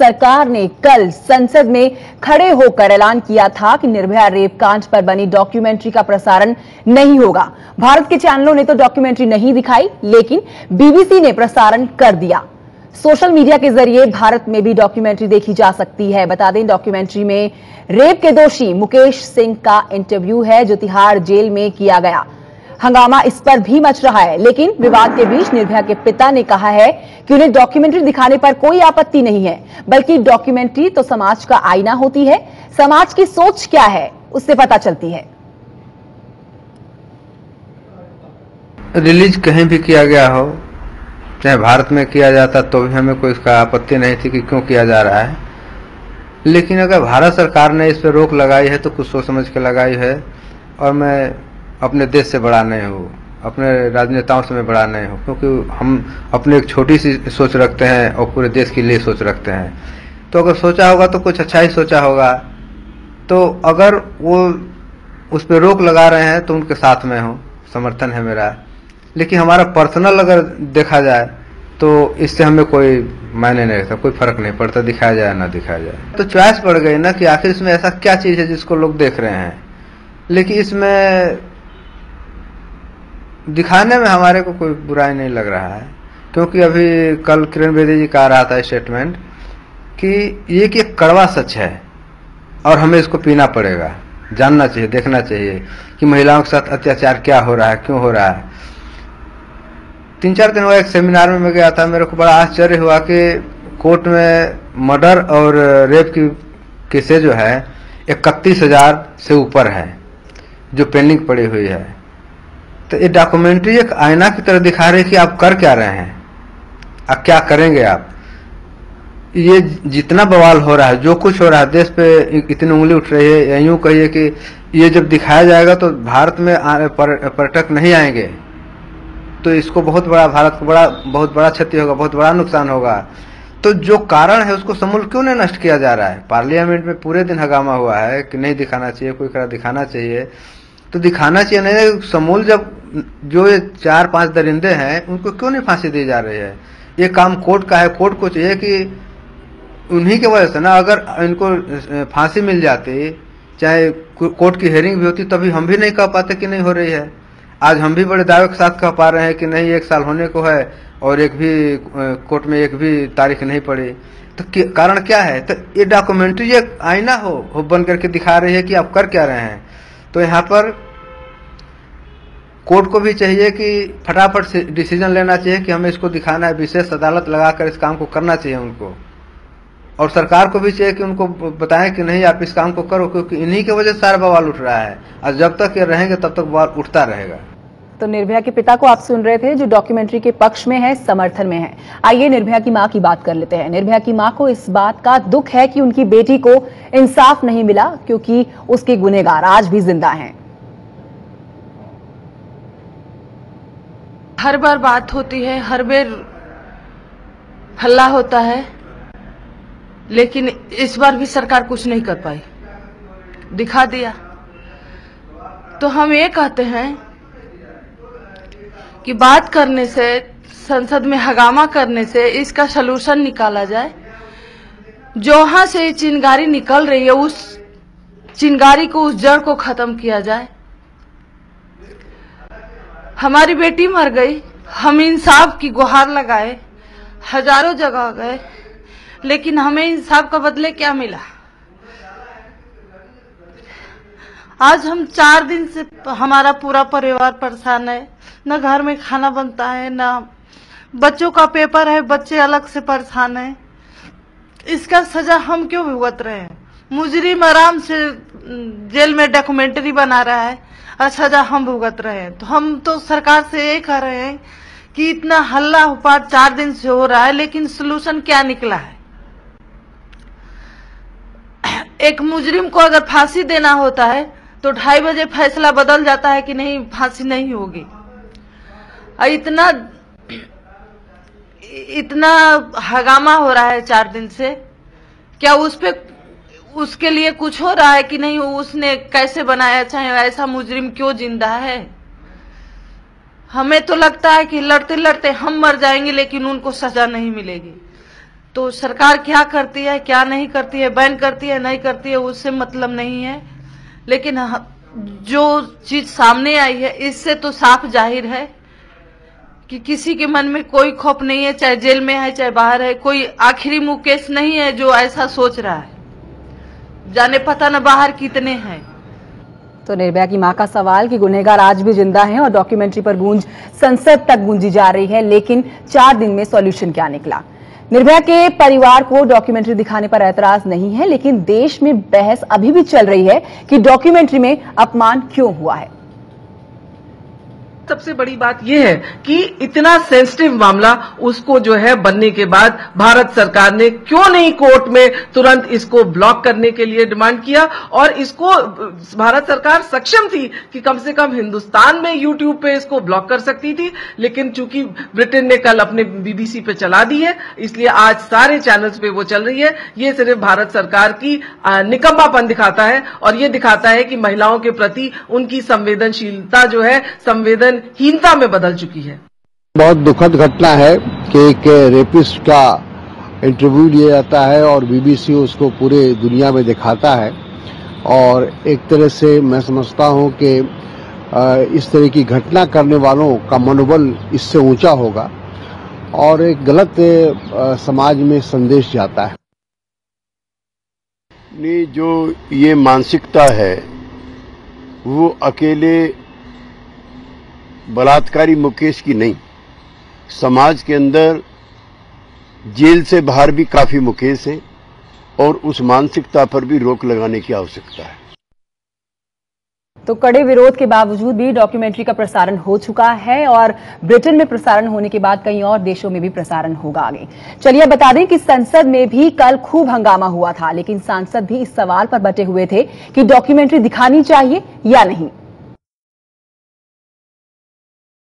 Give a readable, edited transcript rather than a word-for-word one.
सरकार ने कल संसद में खड़े होकर ऐलान किया था कि निर्भया रेप कांड पर बनी डॉक्यूमेंट्री का प्रसारण नहीं होगा। भारत के चैनलों ने तो डॉक्यूमेंट्री नहीं दिखाई, लेकिन बीबीसी ने प्रसारण कर दिया। सोशल मीडिया के जरिए भारत में भी डॉक्यूमेंट्री देखी जा सकती है। बता दें, डॉक्यूमेंट्री में रेप के दोषी मुकेश सिंह का इंटरव्यू है, जो तिहाड़ जेल में किया गया। हंगामा इस पर भी मच रहा है, लेकिन विवाद के बीच निर्भया के पिता ने कहा है कि उन्हें डॉक्यूमेंट्री दिखाने पर कोई आपत्ति नहीं है, बल्कि डॉक्यूमेंट्री तो समाज का आईना होती है। समाज की सोच क्या है उससे पता चलती है। रिलीज कहीं भी किया गया हो, चाहे भारत में किया जाता तो भी हमें कोई इसका आपत्ति नहीं थी कि क्यों किया जा रहा है। लेकिन अगर भारत सरकार ने इस पर रोक लगाई है तो कुछ सोच समझ के लगाई है। और मैं अपने देश से बड़ा नहीं हूँ, अपने राजनेताओं से मैं बड़ा नहीं हूँ, क्योंकि हम अपने एक छोटी सी सोच रखते हैं और पूरे देश के लिए सोच रखते हैं। तो अगर सोचा होगा तो कुछ अच्छा ही सोचा होगा। तो अगर वो उस पर रोक लगा रहे हैं तो उनके साथ में हूँ, समर्थन है मेरा। लेकिन हमारा पर्सनल अगर देखा जाए तो इससे हमें कोई मायने नहीं रहता, कोई फर्क नहीं पड़ता दिखाया जाए ना दिखाया जाए। तो चॉइस पड़ गई ना कि आखिर इसमें ऐसा क्या चीज है जिसको लोग देख रहे हैं। लेकिन इसमें दिखाने में हमारे को कोई बुराई नहीं लग रहा है, क्योंकि अभी कल किरण बेदी जी का आ रहा था स्टेटमेंट कि ये कि कड़वा सच है और हमें इसको पीना पड़ेगा, जानना चाहिए, देखना चाहिए कि महिलाओं के साथ अत्याचार क्या हो रहा है, क्यों हो रहा है। 3-4 दिन हुआ एक सेमिनार में मैं गया था, मेरे को बड़ा आश्चर्य हुआ कि कोर्ट में मर्डर और रेप की केसेज जो है 31,000 से ऊपर है जो पेंडिंग पड़ी हुई है। तो ये डॉक्यूमेंट्री एक आईना की तरह दिखा रही है कि आप कर क्या रहे हैं, अब क्या करेंगे आप। ये जितना बवाल हो रहा है, जो कुछ हो रहा है, देश पे इतनी उंगली उठ रही है, या यूं कहिए कि ये जब दिखाया जाएगा तो भारत में पर्यटक नहीं आएंगे, तो इसको बहुत बड़ा, भारत को बहुत बड़ा क्षति होगा, बहुत बड़ा नुकसान होगा। तो जो कारण है उसको समूल क्यों नहीं नष्ट किया जा रहा है। पार्लियामेंट में पूरे दिन हंगामा हुआ है कि नहीं दिखाना चाहिए, कोई करा दिखाना चाहिए, तो दिखाना चाहिए नहीं समूल। जब जो ये 4-5 दरिंदे हैं उनको क्यों नहीं फांसी दी जा रही है। ये काम कोर्ट का है, कोर्ट को चाहिए कि उन्हीं की वजह से ना, अगर इनको फांसी मिल जाती, चाहे कोर्ट की हेयरिंग भी होती, तभी हम भी नहीं कह पाते कि नहीं हो रही है। आज हम भी बड़े दावे के साथ कह पा रहे हैं कि नहीं 1 साल होने को है और एक भी कोर्ट में एक भी तारीख नहीं पड़ी। तो कारण क्या है। तो ये डॉक्यूमेंट्री एक आईना हो बन करके दिखा रही है कि आप कर क्या रहे हैं। तो यहाँ पर कोर्ट को भी चाहिए कि फटाफट डिसीजन लेना चाहिए कि हमें इसको दिखाना है, विशेष अदालत लगाकर इस काम को करना चाहिए उनको। और सरकार को भी चाहिए कि उनको बताएं कि नहीं आप इस काम को करो, क्योंकि इन्हीं की वजह से सारा बवाल उठ रहा है और जब तक ये रहेंगे तब तक बवाल उठता रहेगा। तो निर्भया के पिता को आप सुन रहे थे, जो डॉक्यूमेंट्री के पक्ष में है, समर्थन में है। आइए निर्भया की मां की बात कर लेते हैं। निर्भया की मां को इस बात का दुख है कि उनकी बेटी को इंसाफ नहीं मिला, क्योंकि उसके गुनहगार आज भी जिंदा हैं। हर बार बात होती है, हर बार हल्ला होता है, लेकिन इस बार भी सरकार कुछ नहीं कर पाई, दिखा दिया। तो हम ये कहते हैं कि बात करने से, संसद में हंगामा करने से इसका सलूशन निकाला जाए। जहां से ये चिंगारी निकल रही है, उस चिंगारी को, उस जड़ को खत्म किया जाए। हमारी बेटी मर गई, हम इंसाफ की गुहार लगाए, हजारों जगह गए, लेकिन हमें इंसाफ का बदले क्या मिला। आज हम 4 दिन से हमारा पूरा परिवार परेशान है। न घर में खाना बनता है, न बच्चों का पेपर है, बच्चे अलग से परेशान हैं। इसका सजा हम क्यों भुगत रहे हैं। मुजरिम आराम से जेल में डॉक्यूमेंट्री बना रहा है और सजा हम भुगत रहे हैं। तो हम तो सरकार से ये कह रहे हैं कि इतना हल्ला हुपाट 4 दिन से हो रहा है, लेकिन सोल्यूशन क्या निकला है। एक मुजरिम को अगर फांसी देना होता है तो 2:30 बजे फैसला बदल जाता है कि नहीं, फांसी नहीं होगी। इतना हंगामा हो रहा है 4 दिन से, क्या उस पे उसके लिए कुछ हो रहा है कि नहीं, उसने कैसे बनाया, चाहे ऐसा मुजरिम क्यों जिंदा है। हमें तो लगता है कि लड़ते लड़ते हम मर जाएंगे, लेकिन उनको सजा नहीं मिलेगी। तो सरकार क्या करती है क्या नहीं करती है, बैन करती है नहीं करती है, उससे मतलब नहीं है। लेकिन जो चीज सामने आई है इससे तो साफ जाहिर है कि किसी के मन में कोई खौफ नहीं है, चाहे जेल में है चाहे बाहर है। कोई आखिरी मुकेश नहीं है जो ऐसा सोच रहा है, जाने पता न बाहर कितने हैं। तो निर्भया की मां का सवाल कि गुनहगार आज भी जिंदा हैं और डॉक्यूमेंट्री पर गूंज संसद तक गूंजी जा रही है, लेकिन 4 दिन में सॉल्यूशन क्या निकला। निर्भया के परिवार को डॉक्यूमेंट्री दिखाने पर ऐतराज नहीं है, लेकिन देश में बहस अभी भी चल रही है कि डॉक्यूमेंट्री में अपमान क्यों हुआ है। सबसे बड़ी बात यह है कि इतना सेंसिटिव मामला उसको जो है बनने के बाद भारत सरकार ने क्यों नहीं कोर्ट में तुरंत इसको ब्लॉक करने के लिए डिमांड किया। और इसको भारत सरकार सक्षम थी कि कम से कम हिंदुस्तान में यूट्यूब पे इसको ब्लॉक कर सकती थी, लेकिन चूंकि ब्रिटेन ने कल अपने बीबीसी पे चला दी है इसलिए आज सारे चैनल्स पे वो चल रही है। ये सिर्फ भारत सरकार की निकम्मापन दिखाता है और ये दिखाता है कि महिलाओं के प्रति उनकी संवेदनशीलता जो है हीनता में बदल चुकी है। बहुत दुखद घटना है कि एक रेपिस्ट का इंटरव्यू लिया जाता है और बीबीसी उसको पूरे दुनिया में दिखाता है और एक तरह से मैं समझता हूं कि इस तरह की घटना करने वालों का मनोबल इससे ऊंचा होगा और एक गलत समाज में संदेश जाता है। नहीं, जो ये मानसिकता है वो अकेले बलात्कारी मुकेश की नहीं, समाज के अंदर जेल से बाहर भी काफी मुकेश हैं और उस मानसिकता पर भी रोक लगाने की आवश्यकता है। तो कड़े विरोध के बावजूद भी डॉक्यूमेंट्री का प्रसारण हो चुका है और ब्रिटेन में प्रसारण होने के बाद कई और देशों में भी प्रसारण होगा आगे। चलिए बता दें कि संसद में भी कल खूब हंगामा हुआ था, लेकिन सांसद भी इस सवाल पर बटे हुए थे कि डॉक्यूमेंट्री दिखानी चाहिए या नहीं।